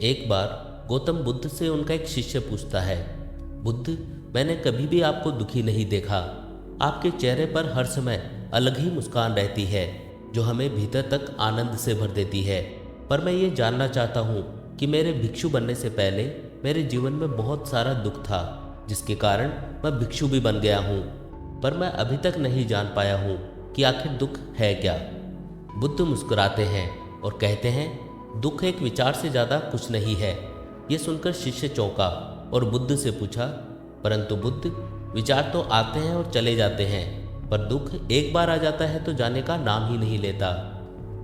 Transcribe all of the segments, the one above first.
एक बार गौतम बुद्ध से उनका एक शिष्य पूछता है, बुद्ध, मैंने कभी भी आपको दुखी नहीं देखा। आपके चेहरे पर हर समय अलग ही मुस्कान रहती है जो हमें भीतर तक आनंद से भर देती है। पर मैं ये जानना चाहता हूँ कि मेरे भिक्षु बनने से पहले मेरे जीवन में बहुत सारा दुख था, जिसके कारण मैं भिक्षु भी बन गया हूँ। पर मैं अभी तक नहीं जान पाया हूँ कि आखिर दुख है क्या। बुद्ध मुस्कुराते हैं और कहते हैं, दुख एक विचार से ज़्यादा कुछ नहीं है। ये सुनकर शिष्य चौंका और बुद्ध से पूछा, परंतु बुद्ध, विचार तो आते हैं और चले जाते हैं, पर दुख एक बार आ जाता है तो जाने का नाम ही नहीं लेता।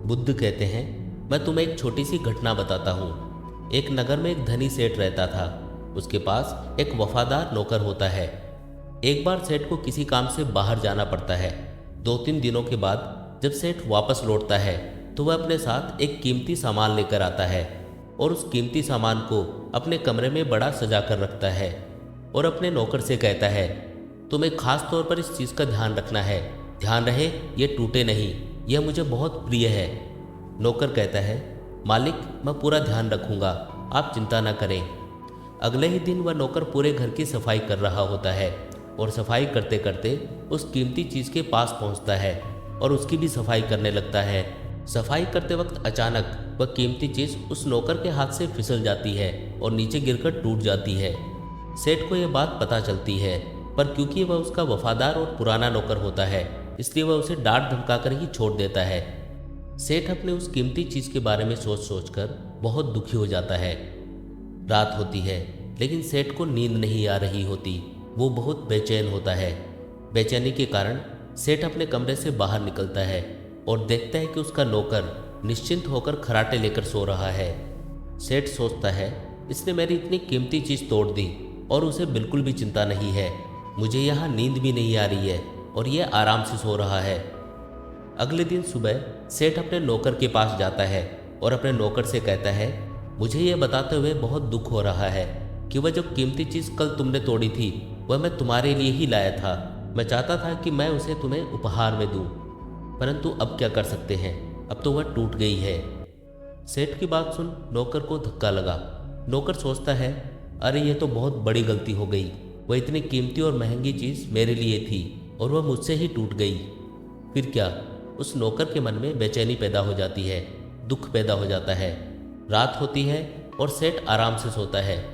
बुद्ध कहते हैं, मैं तुम्हें एक छोटी सी घटना बताता हूँ। एक नगर में एक धनी सेठ रहता था। उसके पास एक वफादार नौकर होता है। एक बार सेठ को किसी काम से बाहर जाना पड़ता है। 2-3 दिनों के बाद जब सेठ वापस लौटता है तो वह अपने साथ एक कीमती सामान लेकर आता है और उस कीमती सामान को अपने कमरे में बड़ा सजा कर रखता है और अपने नौकर से कहता है, तुम्हें खास तौर पर इस चीज़ का ध्यान रखना है। ध्यान रहे ये टूटे नहीं, यह मुझे बहुत प्रिय है। नौकर कहता है, मालिक, मैं पूरा ध्यान रखूंगा, आप चिंता न करें। अगले ही दिन वह नौकर पूरे घर की सफाई कर रहा होता है और सफाई करते करते उस कीमती चीज़ के पास पहुंचता है और उसकी भी सफाई करने लगता है। सफाई करते वक्त अचानक वह कीमती चीज़ उस नौकर के हाथ से फिसल जाती है और नीचे गिरकर टूट जाती है। सेठ को यह बात पता चलती है, पर क्योंकि वह उसका वफादार और पुराना नौकर होता है, इसलिए वह उसे डांट धमकाकर ही छोड़ देता है। सेठ अपने उस कीमती चीज़ के बारे में सोच सोच कर बहुत दुखी हो जाता है। रात होती है, लेकिन सेठ को नींद नहीं आ रही होती। वो बहुत बेचैन होता है। बेचैनी के कारण सेठ अपने कमरे से बाहर निकलता है और देखता है कि उसका नौकर निश्चिंत होकर खराटे लेकर सो रहा है। सेठ सोचता है, इसने मेरी इतनी कीमती चीज़ तोड़ दी और उसे बिल्कुल भी चिंता नहीं है। मुझे यहाँ नींद भी नहीं आ रही है और यह आराम से सो रहा है। अगले दिन सुबह सेठ अपने नौकर के पास जाता है और अपने नौकर से कहता है, मुझे यह बताते हुए बहुत दुख हो रहा है कि वह जो कीमती चीज़ कल तुमने तोड़ी थी वह मैं तुम्हारे लिए ही लाया था। मैं चाहता था कि मैं उसे तुम्हें उपहार में दूं, परंतु अब क्या कर सकते हैं, अब तो वह टूट गई है। सेठ की बात सुन नौकर को धक्का लगा। नौकर सोचता है, अरे ये तो बहुत बड़ी गलती हो गई। वह इतनी कीमती और महंगी चीज़ मेरे लिए थी और वह मुझसे ही टूट गई। फिर क्या? उस नौकर के मन में बेचैनी पैदा हो जाती है, दुख पैदा हो जाता है। रात होती है और सेठ आराम से सोता है,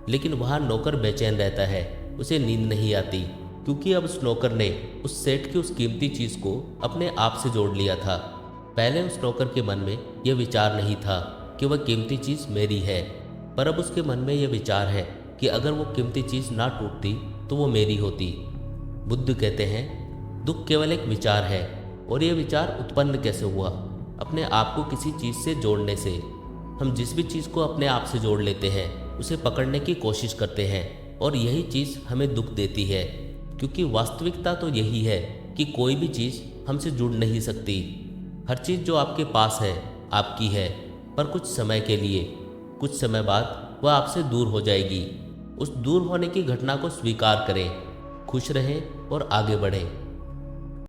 लेकिन वहाँ नौकर बेचैन रहता है। उसे नींद नहीं आती क्योंकि अब उस नौकर ने उस सेठ की उस कीमती चीज़ को अपने आप से जोड़ लिया था। पहले उस नौकर के मन में यह विचार नहीं था कि वह कीमती चीज़ मेरी है, पर अब उसके मन में यह विचार है कि अगर वो कीमती चीज़ ना टूटती तो वो मेरी होती। बुद्ध कहते हैं, दुख केवल एक विचार है और यह विचार उत्पन्न कैसे हुआ? अपने आप को किसी चीज़ से जोड़ने से। हम जिस भी चीज़ को अपने आप से जोड़ लेते हैं उसे पकड़ने की कोशिश करते हैं और यही चीज़ हमें दुख देती है, क्योंकि वास्तविकता तो यही है कि कोई भी चीज़ हमसे जुड़ नहीं सकती। हर चीज़ जो आपके पास है आपकी है, पर कुछ समय के लिए। कुछ समय बाद वह आपसे दूर हो जाएगी। उस दूर होने की घटना को स्वीकार करें, खुश रहें और आगे बढ़ें।